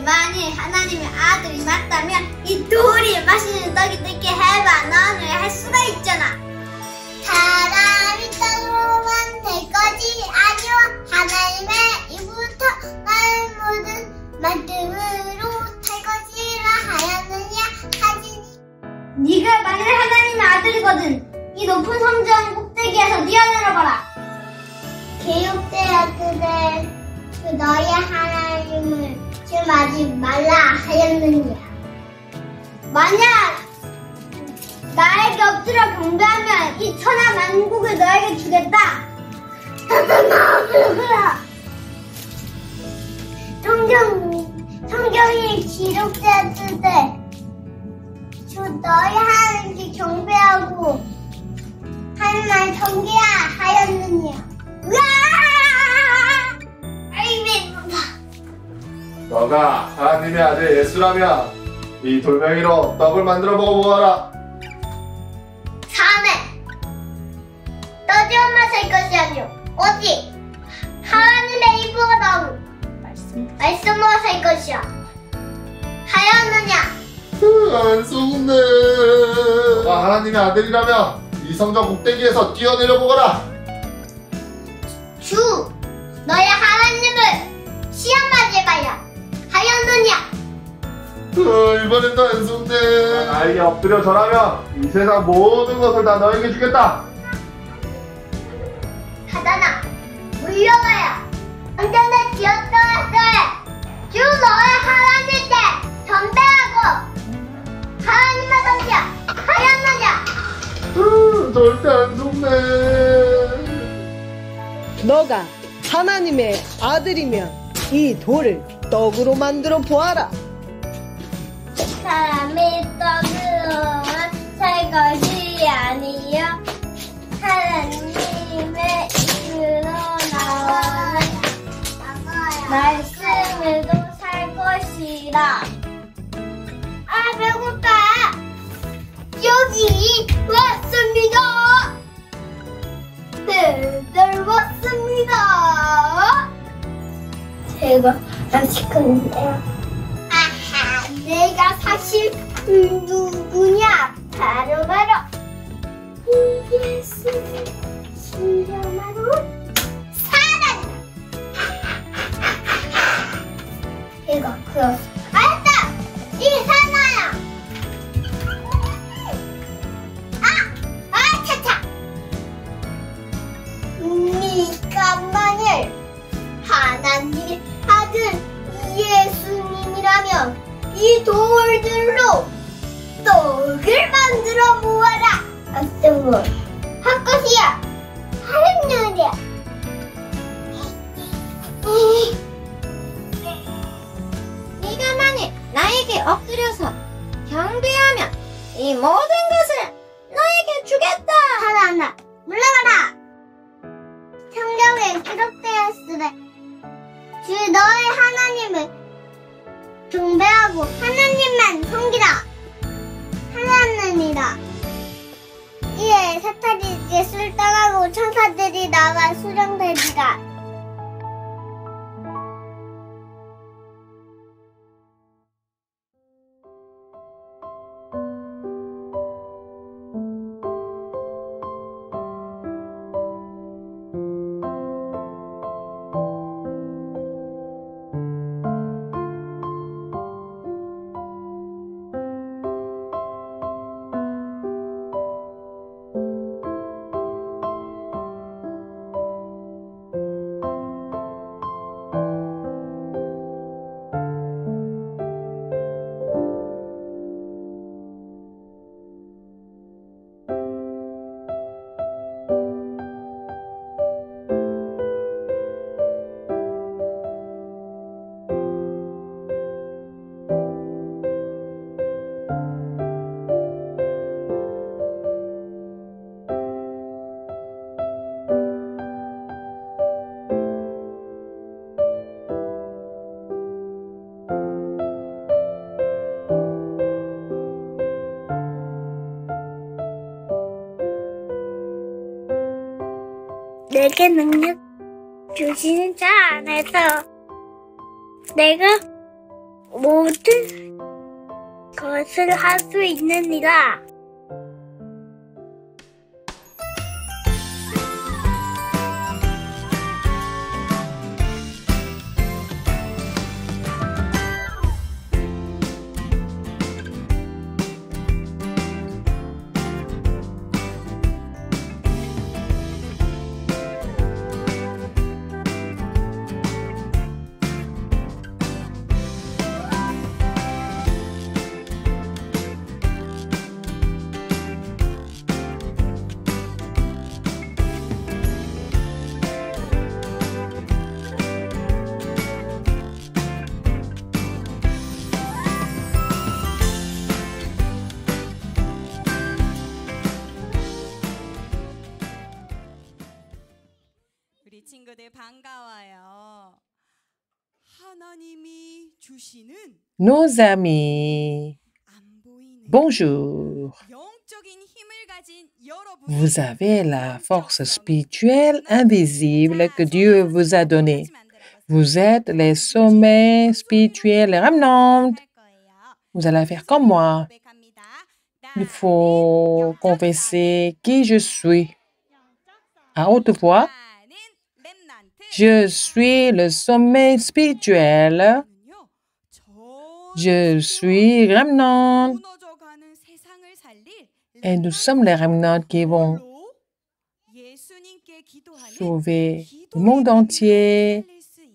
만일 하나님의 아들이 맞다면 이 돌이 맛있는 떡이 되게 해봐. 너는 할 수가 있잖아. 사람이 떡으로만 될 것이 아니오. 하나님의 입부터 나는 모든 말씀으로 살 것이라 하였느냐 하지니. 네가 만일 하나님의 아들이거든 이 높은 성전 꼭대기에서 뛰어내려봐라. 교육되었으되 그 너희 하나님을 시험하지 말라 하였느냐. 만약 나에게 엎드려 경배하면 이 천하 만국을 너에게 주겠다. 성경이 기록되었으되 주 너희 하나님께 경배하고 하나님을 섬기라 하였느냐. 너가 하나님의 아들 예수라면 이 돌멩이로 떡을 만들어 먹어보아라. 자네 떠지엄마 살 것이 아니오. 오직 하나님의 입으로 나오는 말씀으로 살 것이야 하였느냐. 안 속네. 너가 하나님의 아들이라면 이 성전 꼭대기에서 뛰어내려 보거라. 주 너의 하나님을 시험하지 마라 하였느냐. 이번엔 안 속네. 나에게 엎드려 절하면 이 세상 모든 것을 다 너에게 주겠다. 사단아 물러가야. 언제나 지었더라세. 주 너의 하나님께 전배하고 하나님의 성기야 하였느냐. 절대 안 속네. 너가 하나님의 아들이면 이 돌을 떡으로 만들어 보아라. 사람이 떡으로 살 것이 아니요 하나님의 입으로 나오는 말씀으로 살 것이라. 아 배고파. 여기 왔습니다. 배달 왔습니다. 제가 안 시켰는데요. 아하, 내가 사실 누구냐? 바로 예수를 신령하고 사랑이다. 이거 그거 알았다. 이 사나야. 차차. 네가 만일 하나님의 아들 예수님이라면 이 돌들로 떡을 만들어 보아라. 악성을 할 것이야 하였느냐. 네가 만일 나에게 엎드려서 경배하면 이 모든 것을 너에게 주겠다. 하나나 물러가라. 성경에 기록되었으되 주 너의 하나님을 경배하고 하나님만 섬기라 하였느니라. 이에 사탄이 예수를 떠나고 천사들이 나와 수령되리라. 내게 능력 주시는 자 안에서 내가 모든 것을 할 수 있느니라. 우리 친구들 반가워요. 하나님이 주시는 Nos amis, 안 보이는 bonjour. 영적인 힘을 가진 여러분. Vous avez la force spirituelle invisible que Dieu vous a donnée. Vous êtes les sommets spirituels remnants. Vous allez faire comme moi. Il faut confesser qui je suis. À haute voix, je suis le sommet spirituel. Je suis remnant. Et nous sommes les remnants qui vont sauver le monde entier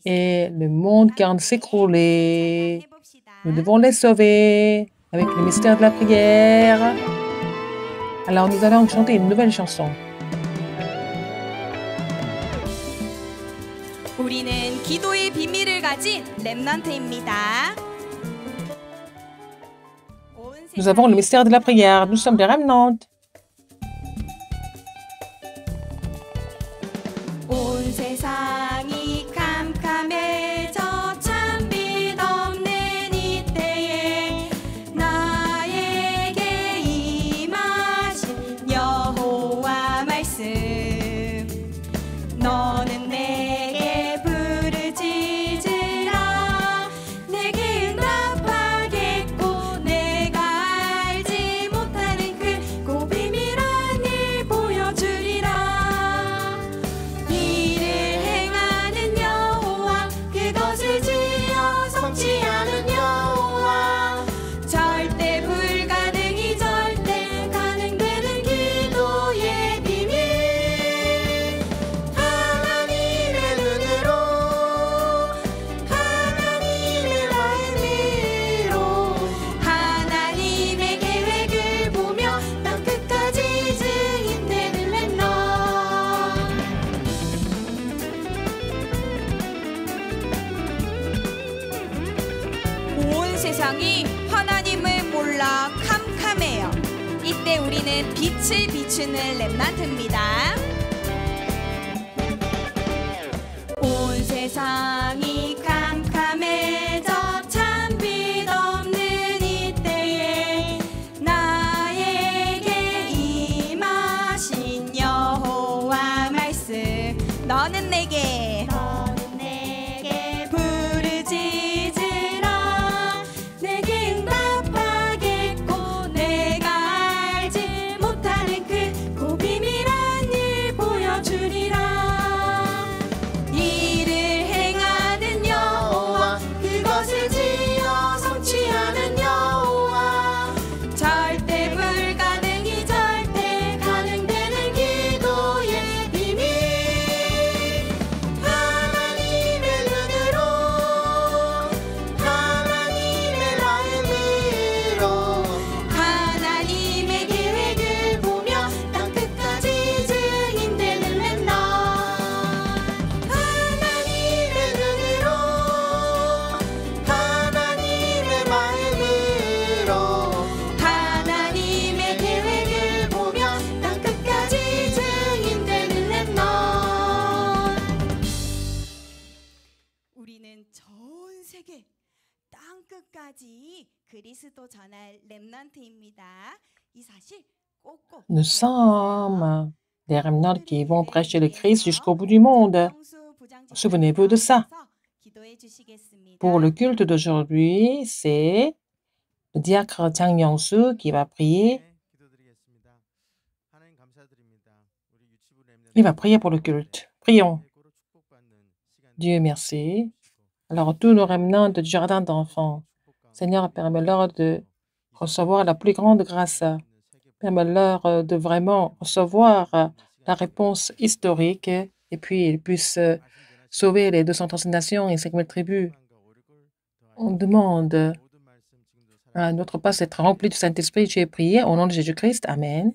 et le monde qui en s'écrouler. Nous devons les sauver avec le mystère de la prière. Alors nous allons chanter une nouvelle chanson. 우리는 기도의 비밀을 가진 렘넌트입니다. Nous avons le mystère de la prière. Nous sommes des remnants. 온 세상이 캄캄해져 참 빛없는 이때에 나에게 임하신 여호와 말씀 너는 내게 부르짖으라 내게 응답하겠고 내가 알지 못하는 크고 비밀한 일 보여주리라 이를 행하는 여호와 그것을 지어 성취하는 여호와 절대 불가능이 절대 가능되는 기도의 비밀 하나님의 눈으로 하나님의 마음으로 하나님의 계획을 보며 땅 끝까지 증인되는 렘넌트 온 세상이 하나님을 몰라 캄캄해요. 이때 우리는 빛을 비추는 렘넌트입니다. 온 세상이 캄캄해져 참 빛없는 이때에 나에게 임하신 여호와 말씀 너는 내게 부르짖으라 내게 응답하겠고 내가 알지 못하는 크고 비밀한 일 보여주리라 이를 행하는 여호와 그것을 지어 성취하는 여호와 절대 불가능이 절대 가능되는 기도의 비밀 하나님의 눈으로 하나님의 마음으로 하나님의 계획을 보며 땅 끝까지 증인되는 렘넌트 하나님의 눈으로 하나님의 마음으로 하나님의 계획을 보며 땅 끝까지 증인되는 렘넌트 우리는 전 세계 땅 끝까지 그리스도 전할 렘넌트입니다. 이 사실 꼭꼭 Nous sommes des remnants qui vont prêcher le Christ jusqu'au bout du monde. Souvenez-vous de ça. Pour le culte d'aujourd'hui, c'est le diacre Chang Young-soo qui va prier. Il va prier pour le culte. Prions. Dieu merci. Alors, tous nos remnants du jardin d'enfants, Seigneur, permets-leur de recevoir la plus grande grâce. Permets-leur de vraiment recevoir la réponse historique et puis ils puissent sauver les 230 nations et 5000 tribus. On demande à notre passe d'être rempli du Saint-Esprit. Tu es prié au nom de Jésus-Christ. Amen.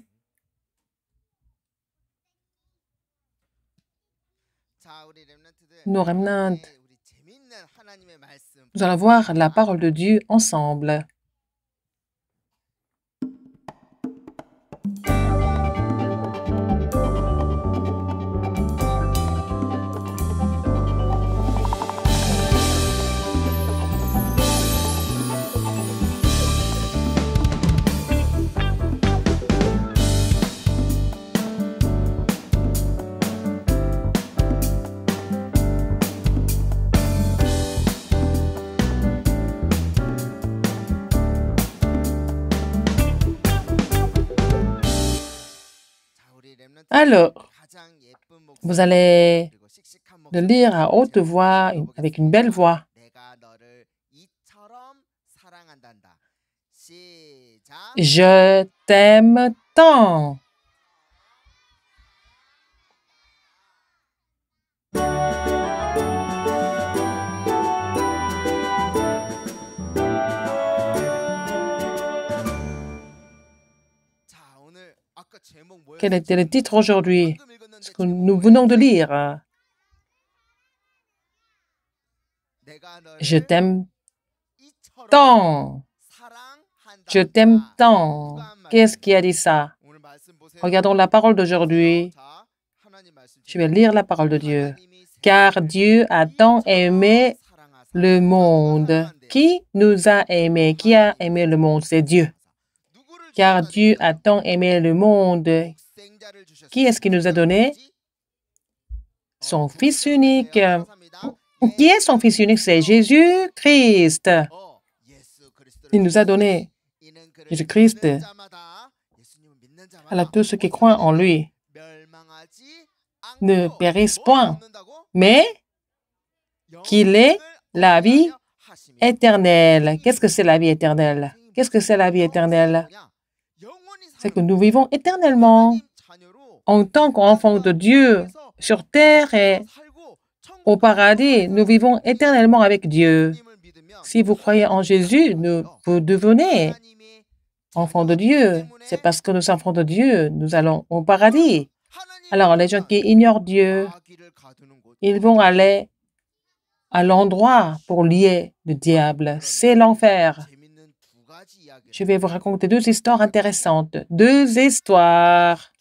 Nos remnants, nous allons voir la parole de Dieu ensemble. Alors, vous allez le lire à haute voix, avec une belle voix. Je t'aime tant. Quel était le titre aujourd'hui? Ce que nous venons de lire. Je t'aime tant. Je t'aime tant. Qu'est-ce qui a dit ça? Regardons la parole d'aujourd'hui. Je vais lire la parole de Dieu. Car Dieu a tant aimé le monde. Qui nous a aimés? Qui a aimé le monde? C'est Dieu. Car Dieu a tant aimé le monde. Qui est-ce qui nous a donné? Son Fils unique. Qui est son Fils unique? C'est Jésus-Christ. Il nous a donné Jésus-Christ. Alors tous ceux qui croient en lui ne périssent point, mais qu'il ait la vie éternelle. Qu'est-ce que c'est la vie éternelle? Qu'est-ce que c'est la vie éternelle? C'est que nous vivons éternellement en tant qu'enfants de Dieu sur terre et au paradis. Nous vivons éternellement avec Dieu. Si vous croyez en Jésus, vous devenez enfants de Dieu. C'est parce que nous sommes enfants de Dieu, nous allons au paradis. Alors, les gens qui ignorent Dieu, ils vont aller à l'endroit pour lier le diable. C'est l'enfer. Je vais vous raconter deux histoires intéressantes. Deux histoires.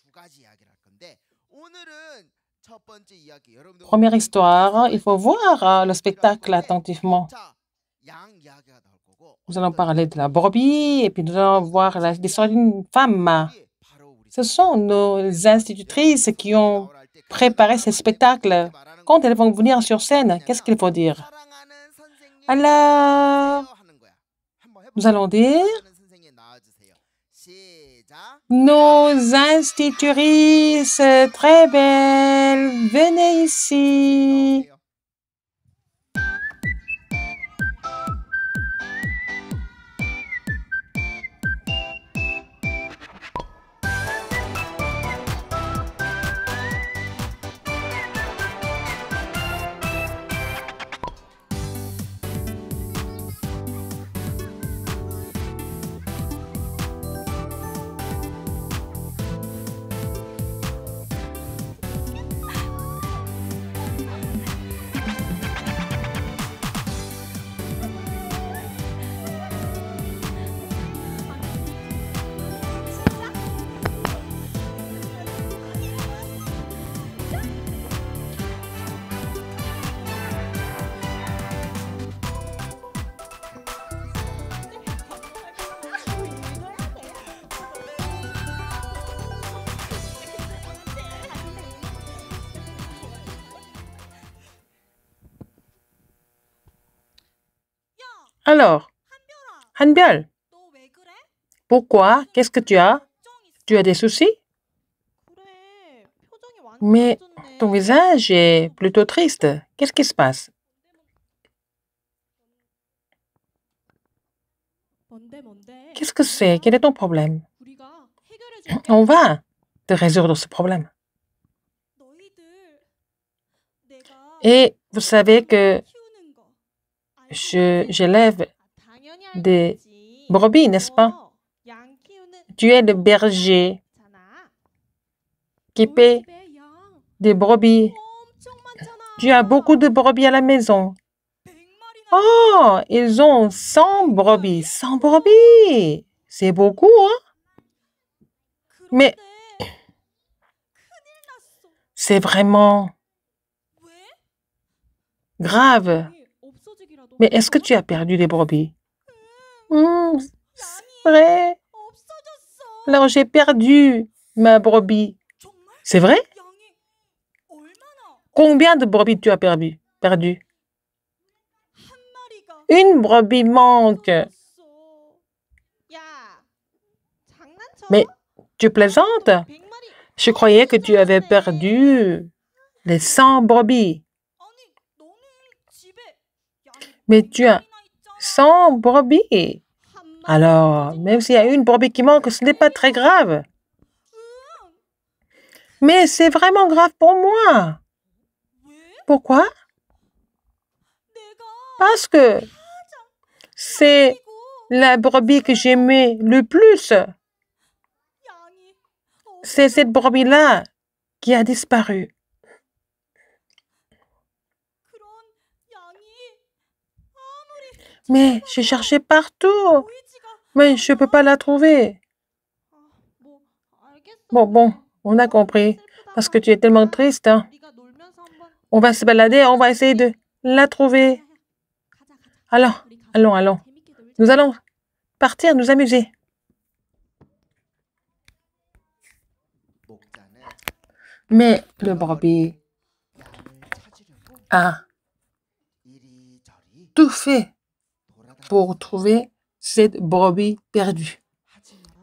Première histoire, il faut voir le spectacle attentivement. Nous allons parler de la brebis et puis nous allons voir l'histoire d'une femme. Ce sont nos institutrices qui ont préparé ce spectacle. Quand elles vont venir sur scène, qu'est-ce qu'il faut dire? Alors, nous allons dire, nos institutrices très belles, venez ici. Alors, Hanbyul, pourquoi? Qu'est-ce que tu as? Tu as des soucis? Mais ton visage est plutôt triste. Qu'est-ce qui se passe? Qu'est-ce que c'est? Quel est ton problème? On va te résoudre ce problème. Et vous savez que j'élève des brebis, n'est-ce pas? Tu es le berger qui paie des brebis. Tu as beaucoup de brebis à la maison. Oh, ils ont 100 brebis. 100 brebis! C'est beaucoup, hein? Mais c'est vraiment grave. Mais est-ce que tu as perdu des brebis? C'est vrai. Alors j'ai perdu ma brebis. C'est vrai? Combien de brebis tu as perdu? Une brebis manque. Mais tu plaisantes? Je croyais que tu avais perdu les 100 brebis. Mais tu as 100 brebis. Alors, même s'il y a une brebis qui manque, ce n'est pas très grave. Mais c'est vraiment grave pour moi. Pourquoi? Parce que c'est la brebis que j'aimais le plus. C'est cette brebis-là qui a disparu. Mais j'ai cherché partout. Mais je ne peux pas la trouver. Bon, on a compris. Parce que tu es tellement triste. Hein. On va se balader, on va essayer de la trouver. Alors, allons. Nous allons partir nous amuser. Mais le brebis a tout fait pour trouver cette brebis perdue.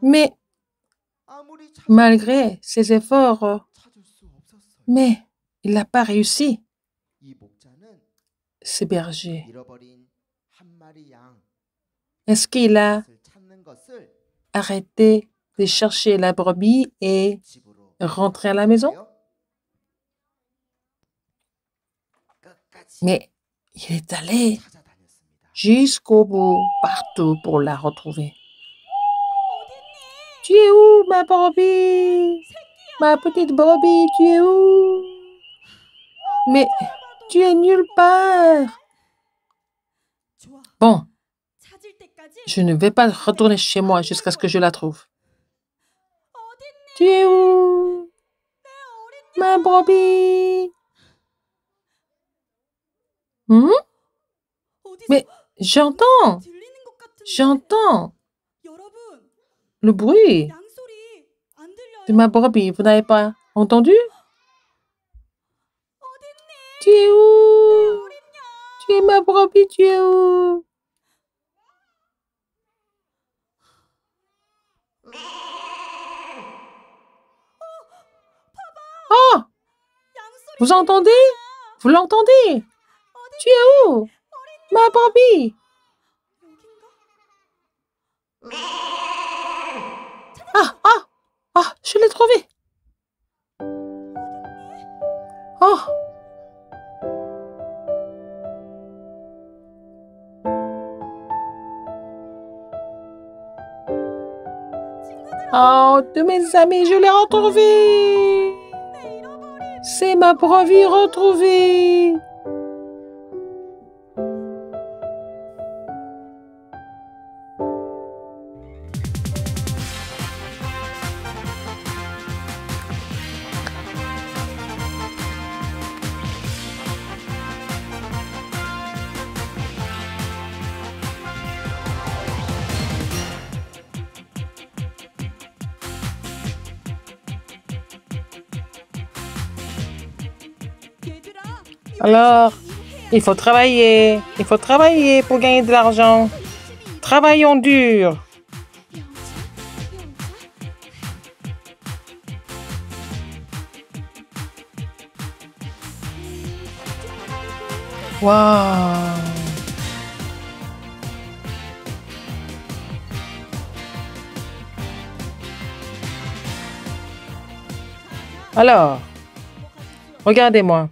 Mais malgré ses efforts, mais il n'a pas réussi. Ce berger, est-ce qu'il a arrêté de chercher la brebis et rentrer à la maison? Mais il est allé jusqu'au bout, partout pour la retrouver. Tu es où, ma brebis? Ma petite brebis, tu es où? Mais tu es nulle part. Bon, je ne vais pas retourner chez moi jusqu'à ce que je la trouve. Tu es où? Ma brebis? Mais j'entends le bruit de ma brebis. Vous n'avez pas entendu? Tu es où? Tu es ma brebis, tu es où? Oh! Vous entendez? Vous l'entendez? Tu es où? Ma brebis! Ah, je l'ai trouvé! Oh! Oh, de mes amis, je l'ai retrouvée! C'est ma brebis retrouvée! Alors, Il faut travailler. Il faut travailler pour gagner de l'argent. Travaillons dur. Waouh! Alors, regardez-moi.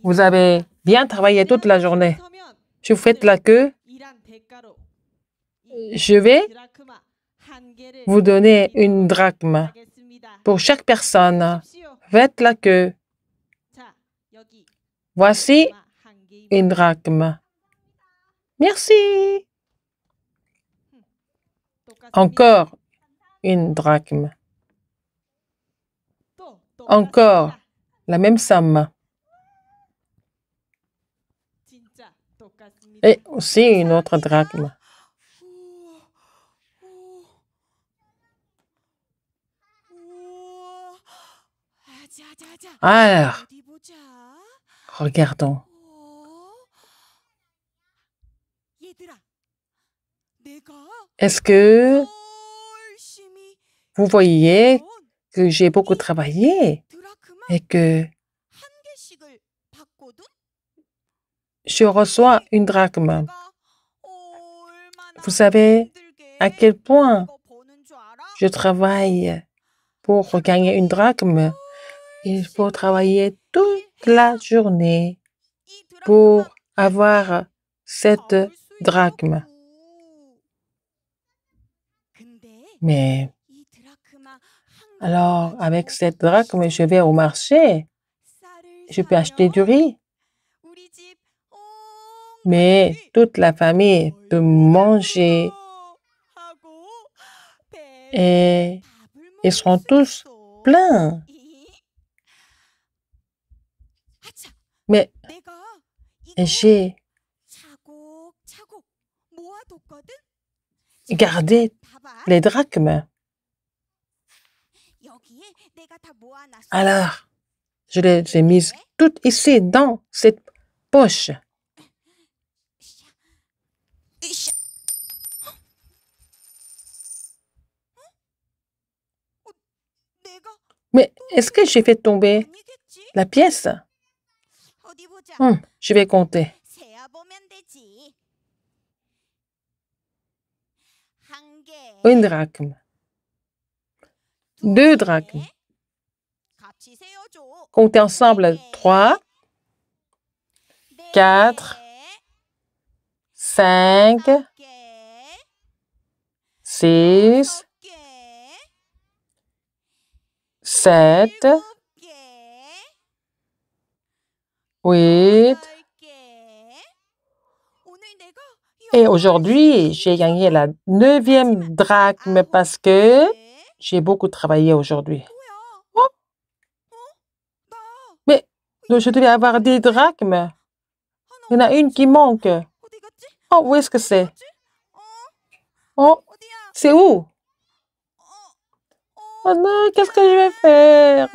Vous avez bien travaillé toute la journée. Je vous faites la queue. Je vais vous donner une drachme pour chaque personne. Faites la queue. Voici une drachme. Merci. Encore une drachme. Encore la même somme. Et aussi une autre drachme. Alors, regardons. Est-ce que vous voyez que j'ai beaucoup travaillé et que je reçois une drachme? Vous savez à quel point je travaille pour gagner une drachme? Il faut travailler toute la journée pour avoir cette drachme. Mais alors, avec cette drachme, je vais au marché. Je peux acheter du riz. Mais toute la famille peut manger et ils seront tous pleins. Mais j'ai gardé les drachmes. Alors, je les ai mises toutes ici dans cette poche. Mais est-ce que j'ai fait tomber la pièce? Je vais compter. Une drachme. 2 drachmes. Comptez ensemble. 3, 4, 5, 6, 7, 8. Et aujourd'hui, j'ai gagné la 9e drachme parce que j'ai beaucoup travaillé aujourd'hui. Oh. Mais je devais avoir 10 drachmes. Il y en a une qui manque. Oh, où est-ce que c'est? Oh, c'est où? Oh non, qu'est-ce que je vais faire?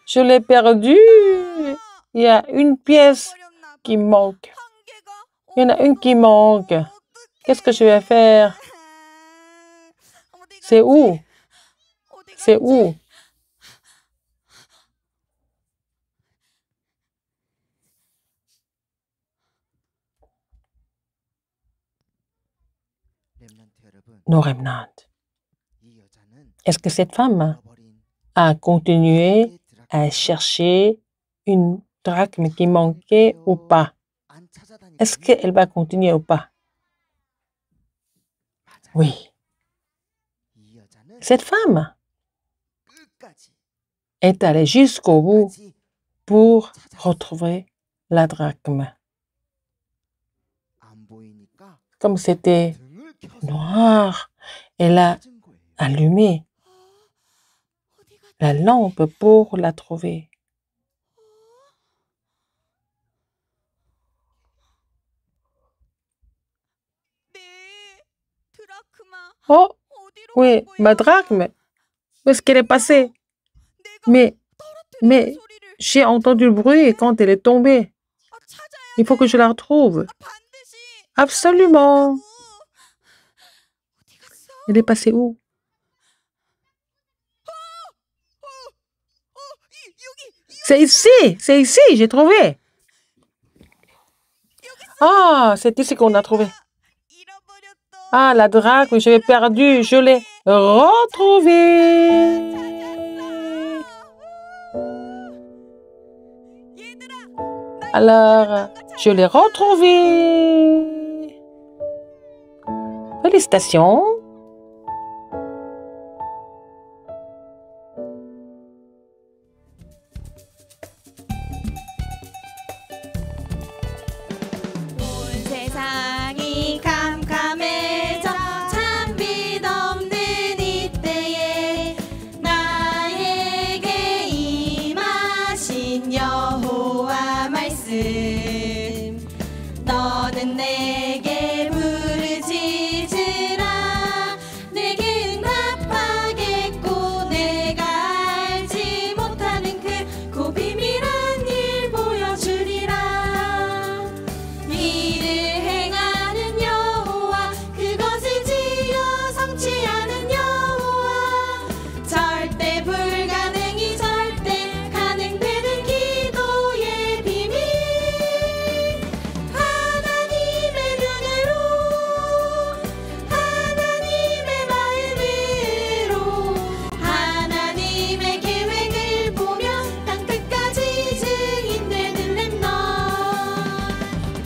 Je l'ai perdu. Il y a une pièce qui manque. Il y en a une qui manque. Qu'est-ce que je vais faire? C'est où? C'est où? Nos remnants. Est-ce que cette femme a continué à chercher une drachme qui manquait ou pas? Est-ce qu'elle va continuer ou pas? Oui. Cette femme est allée jusqu'au bout pour retrouver la drachme. Comme c'était noir, elle a allumé la lampe pour la trouver. Oh, oui, ma drachme. Où est-ce qu'elle est passée? Mais Mais j'ai entendu le bruit quand elle est tombée. Il faut que je la retrouve. Absolument. Elle est passée où? C'est ici, j'ai trouvé. Ah, c'est ici qu'on a trouvé. Ah, la drachme, je l'ai perdue, je l'ai retrouvée. Alors, je l'ai retrouvée. Félicitations. 온 세상이 캄캄해져 참 빛 없는 이때에 나에게 임하신 여호와 말씀 너는 내게 부르짖으라 내게 응답하겠고 내가 알지 못하는 크고 비밀한 일 보여주리라 이를 행하는 여호와 그것을 지어 성취하는 여호와 절대 불가능이 절대 가능되는 기도의 비밀 하나님의 눈으로 하나님의 마음으로 하나님의 계획을 보며 땅끝까지 증인되는 렘넌트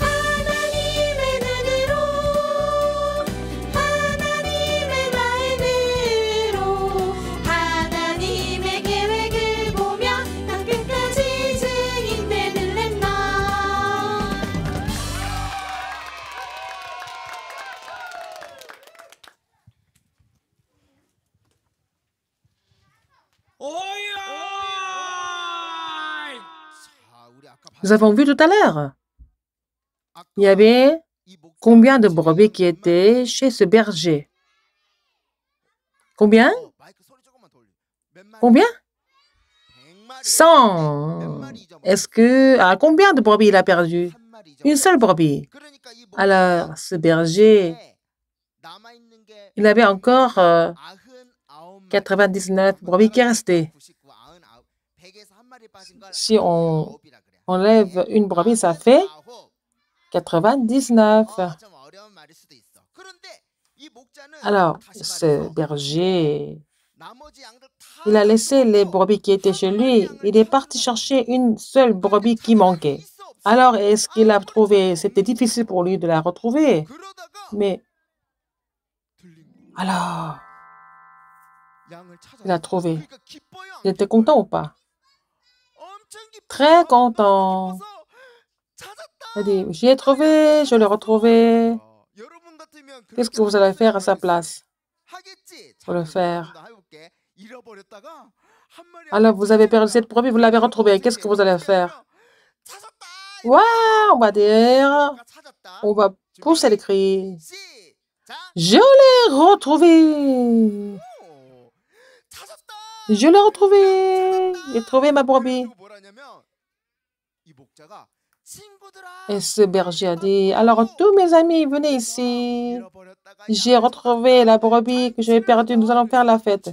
하나님의 눈으로 하나님의 마음으로 하나님의 계획을 보며 땅끝까지 증인되는 렘넌트 Nous avons vu tout à l'heure. Il y avait combien de brebis qui étaient chez ce berger? Combien? Combien? 100. Est-ce que... Ah, combien de brebis il a perdu? Une seule brebis. Alors, ce berger, il avait encore 99 brebis qui restaient. Si on enlève une brebis, ça fait 99. Alors, ce berger, il a laissé les brebis qui étaient chez lui. Il est parti chercher une seule brebis qui manquait. Alors, est-ce qu'il a trouvé? C'était difficile pour lui de la retrouver. Mais, alors, il a trouvé. Il était content ou pas? Très content. Il a dit, j'y ai trouvé, je l'ai retrouvé. Qu'est-ce que vous allez faire à sa place? Pour le faire. Alors, vous avez perdu cette brebis, vous l'avez retrouvée. Qu'est-ce que vous allez faire? Waouh, on va dire, on va pousser les cris. Je l'ai retrouvé. Je l'ai retrouvé. J'ai trouvé ma brebis. Et ce berger a dit, alors tous mes amis, venez ici. J'ai retrouvé la brebis que j'avais perdue. Nous allons faire la fête.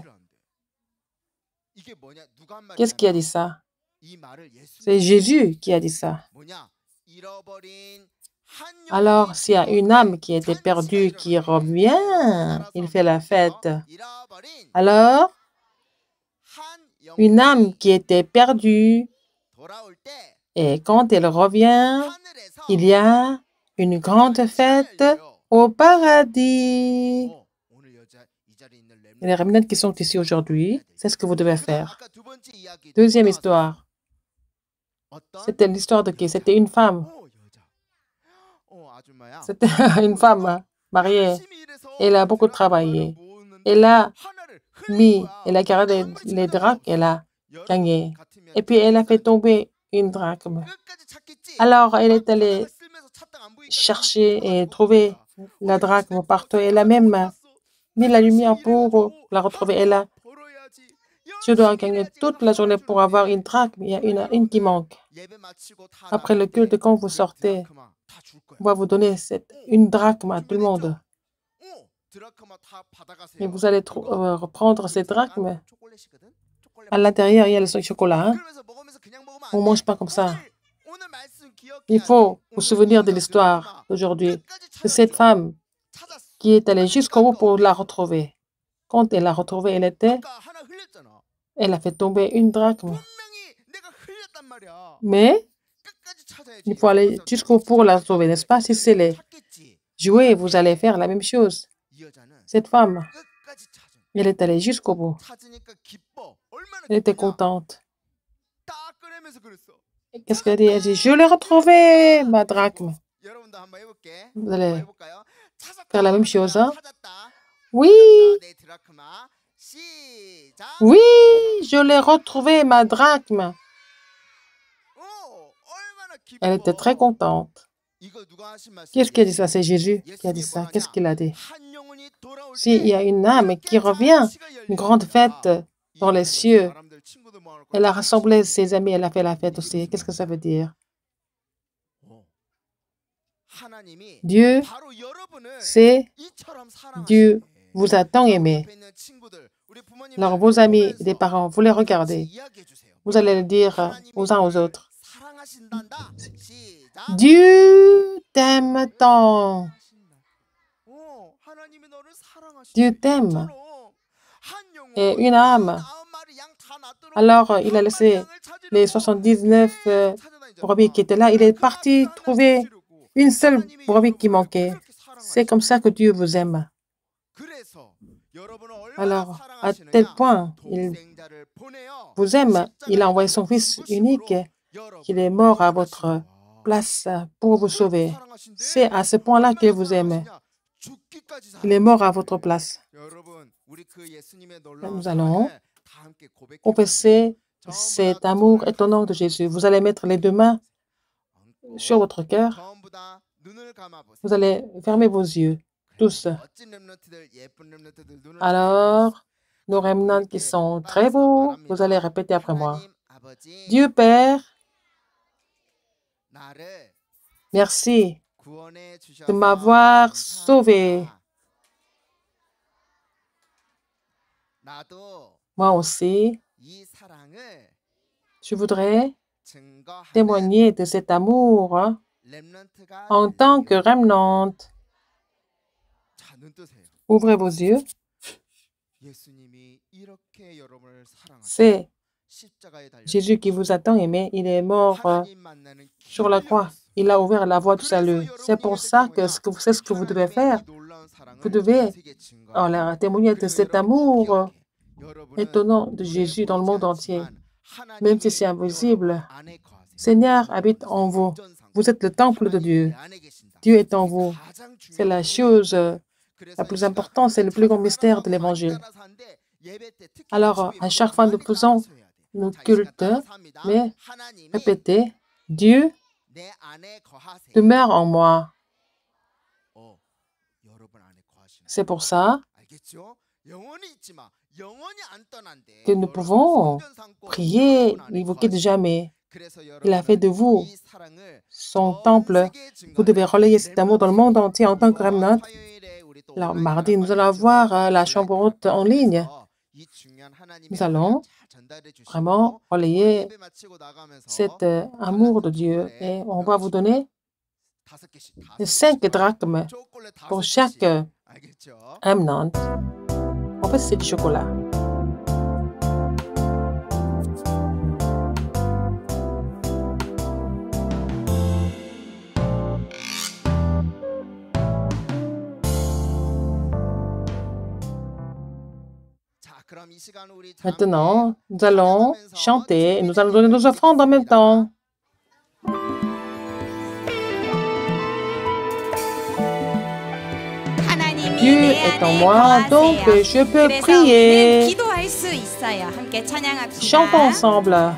Qu'est-ce qui a dit ça? C'est Jésus qui a dit ça. Alors, s'il y a une âme qui était perdue, qui revient, il fait la fête. Alors, une âme qui était perdue, et quand elle revient, il y a une grande fête au paradis. Et les remnants qui sont ici aujourd'hui, c'est ce que vous devez faire. Deuxième histoire. C'était l'histoire de qui? C'était une femme. C'était une femme mariée. Elle a beaucoup travaillé. Elle a gardé les drachmes, elle a gagné. Et puis elle a fait tomber une drachme. Alors elle est allée chercher et trouver la drachme partout. Elle a même mis la lumière pour la retrouver. Elle a Je dois gagner toute la journée pour avoir une drachme. Il y a une qui manque. Après le culte, quand vous sortez, on va vous donner une drachme à tout le monde. Et vous allez reprendre ces drachmes. À l'intérieur, il y a le chocolat. Hein? On ne mange pas comme ça. Il faut vous souvenir de l'histoire d'aujourd'hui, de cette femme qui est allée jusqu'au bout pour la retrouver. Quand elle l'a retrouvée, elle a fait tomber une drachme. Mais il faut aller jusqu'au bout pour la retrouver, n'est-ce pas? Si c'est les jouets, vous allez faire la même chose. Cette femme, elle est allée jusqu'au bout. Elle était contente. Qu'est-ce qu'elle a dit? Elle dit, je l'ai retrouvée, ma drachme. Vous allez faire la même chose, hein? Oui, oui, je l'ai retrouvée, ma drachme. Elle était très contente. Qu'est-ce qui a dit ça? C'est Jésus qui a dit ça. Qu'est-ce qu'il a dit? S'il y a une âme qui revient, une grande fête dans les cieux, elle a rassemblé ses amis, elle a fait la fête aussi. Qu'est-ce que ça veut dire? Dieu, Dieu vous a tant aimé. Alors, vos amis, des parents, vous les regardez. Vous allez le dire aux uns aux autres. Dieu t'aime tant. Dieu t'aime. Et une âme. Alors, il a laissé les 79 brebis qui étaient là. Il est parti trouver une seule brebis qui manquait. C'est comme ça que Dieu vous aime. Alors, à tel point, il vous aime. Il a envoyé son Fils unique, qu'il est mort à votre place pour vous sauver. C'est à ce point-là qu'il vous aime. Il est mort à votre place. Nous allons confesser cet amour étonnant de Jésus. Vous allez mettre les deux mains sur votre cœur. Vous allez fermer vos yeux, tous. Alors, nos remnants qui sont très beaux, vous allez répéter après moi. Dieu Père, merci de m'avoir sauvé. Moi aussi, je voudrais témoigner de cet amour en tant que remnant. Ouvrez vos yeux. C'est Jésus qui vous a tant aimé. Il est mort sur la croix. Il a ouvert la voie du salut. C'est pour ça que c'est ce que vous devez faire. Vous devez témoigner de cet amour étonnant de Jésus dans le monde entier. Même si c'est invisible, Seigneur habite en vous. Vous êtes le temple de Dieu. Dieu est en vous. C'est la chose la plus importante, c'est le plus grand mystère de l'Évangile. Alors, à chaque fois, nous faisons nos cultes, mais répétez, Dieu demeure en moi. C'est pour ça que nous pouvons prier, l'évoquer de jamais. Il a fait de vous son temple. Vous devez relayer cet amour dans le monde entier en tant que remnant. Alors, mardi, nous allons avoir la chambre haute en ligne. Nous allons vraiment relayer cet amour de Dieu et on va vous donner 5 drachmes pour chaque remnant. En fait, c'est du chocolat. Maintenant, nous allons chanter et nous allons donner nos offrandes en même temps. Dieu est en moi, donc je peux prier. Chantons ensemble.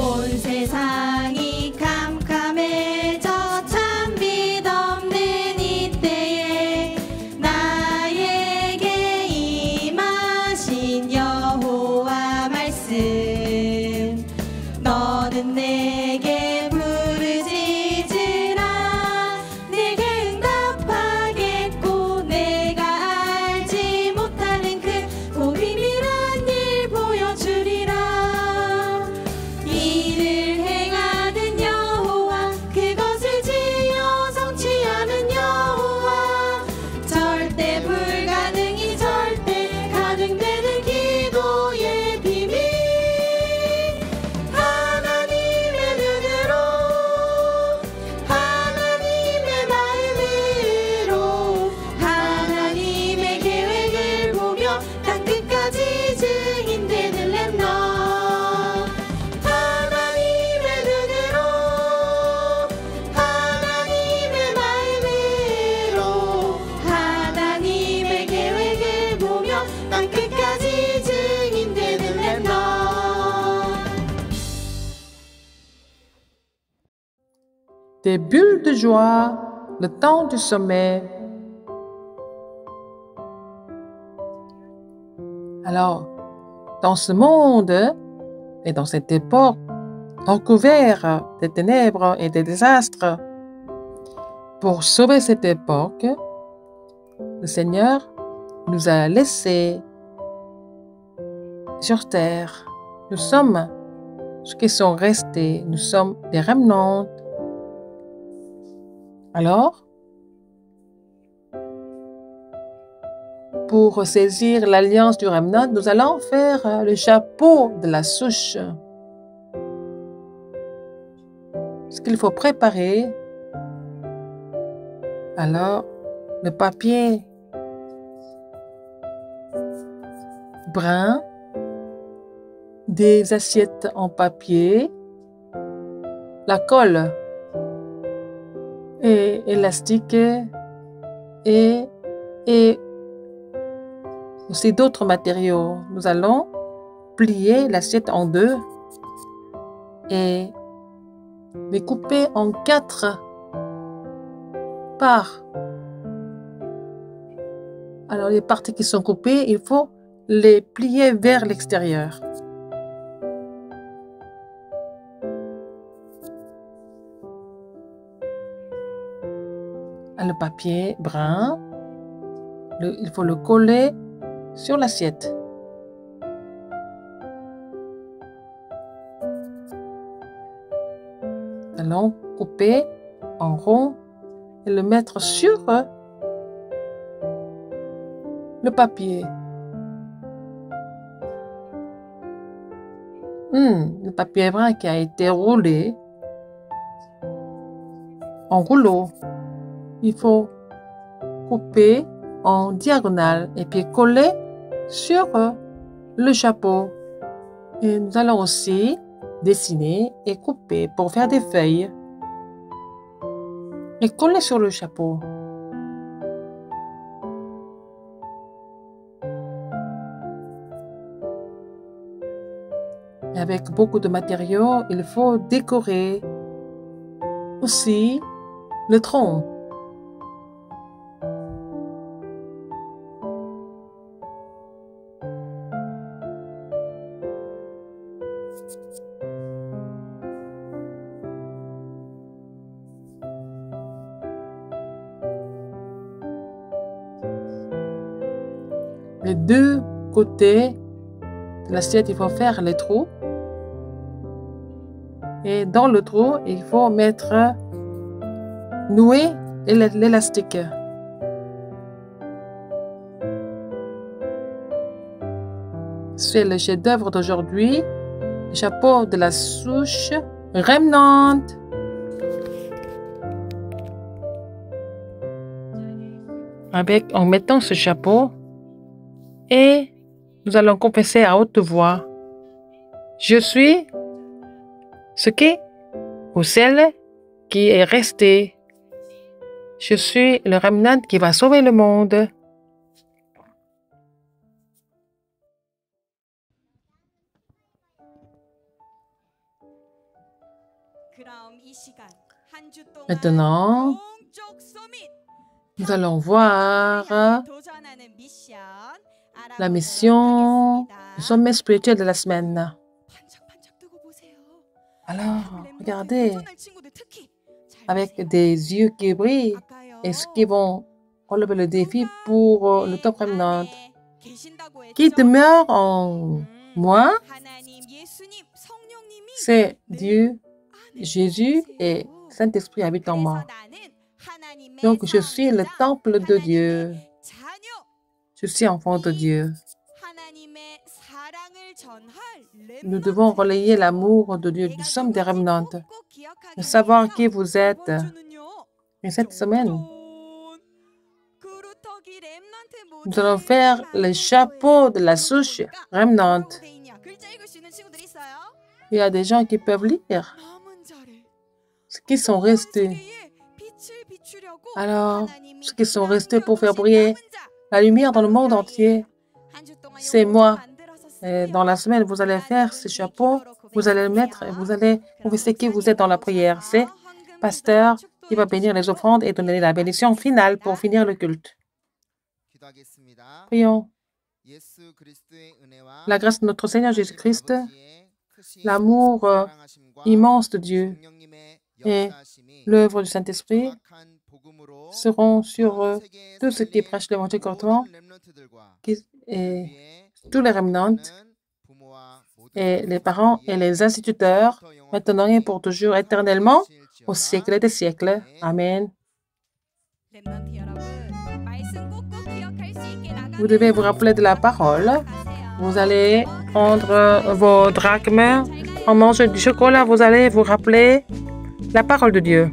온 세상이 캄캄해져 내게 부르짖으라 내게 응답하겠고 내가 알지 못하는 그 고비밀한 일 보여주리라 이를 행하는 여호와 그것을 지어 성취하는 여호와 절대 불가능이 절대 가능되는 기도의 비밀 하나님의 눈으로 하나님의 마음으로 하나님의 계획을 보며 땅끝까지 증인되는 렘넌트 하나님의 눈으로 하나님의 마음으로 하나님의 계획을 보며 땅끝까지 증인되는 렘넌트 Des bulles de joie, le temps du sommet. Alors, dans ce monde et dans cette époque recouvert des ténèbres et des désastres, pour sauver cette époque, le Seigneur nous a laissés sur terre. Nous sommes ceux qui sont restés, nous sommes des remnants. Alors, pour saisir l'alliance du remnant, nous allons faire le chapeau de la souche. Ce qu'il faut préparer, alors le papier brun, des assiettes en papier, la colle et élastique et aussi d'autres matériaux. Nous allons plier l'assiette en deux et les couper en 4 parts. Alors les parties qui sont coupées, il faut les plier vers l'extérieur. Le papier brun, il faut le coller sur l'assiette. Nous allons couper en rond et le mettre sur le papier. Le papier brun qui a été roulé en rouleau. Il faut couper en diagonale et puis coller sur le chapeau. Et nous allons aussi dessiner et couper pour faire des feuilles et coller sur le chapeau. Et avec beaucoup de matériaux, il faut décorer aussi le tronc. Les deux côtés de l'assiette, il faut faire les trous. Et dans le trou, il faut nouer l'élastique. C'est le chef-d'œuvre d'aujourd'hui, le chapeau de la souche Remnant. En mettant ce chapeau, et nous allons confesser à haute voix. Je suis ce qui ou celle qui est resté. Je suis le remnant qui va sauver le monde. Maintenant, nous allons voir la mission du sommet spirituel de la semaine. Alors, regardez, avec des yeux qui brillent, et ceux qui vont relever le défi pour le top remnant. Qui demeure en moi, c'est Dieu, Jésus et Saint-Esprit habitent en moi. Donc, je suis le temple de Dieu. Je suis enfant de Dieu. Nous devons relayer l'amour de Dieu. Nous sommes des remnants. De savoir qui vous êtes. Et cette semaine, nous allons faire le chapeau de la souche remnant. Il y a des gens qui peuvent lire. Ceux qui sont restés. Alors, ceux qui sont restés pour faire briller la lumière dans le monde entier, c'est moi. Et dans la semaine, vous allez faire ce chapeau, vous allez le mettre et vous allez confesser qui vous êtes dans la prière. C'est pasteur qui va bénir les offrandes et donner la bénédiction finale pour finir le culte. Prions. La grâce de notre Seigneur Jésus-Christ, l'amour immense de Dieu et l'œuvre du Saint-Esprit seront sur tous ceux qui prêchent l'évangile correctement et tous les remnants et les parents et les instituteurs, maintenant et pour toujours, éternellement, au siècle des siècles. Amen. Vous devez vous rappeler de la parole. Vous allez prendre vos drachmes. En mangeant du chocolat, vous allez vous rappeler la parole de Dieu.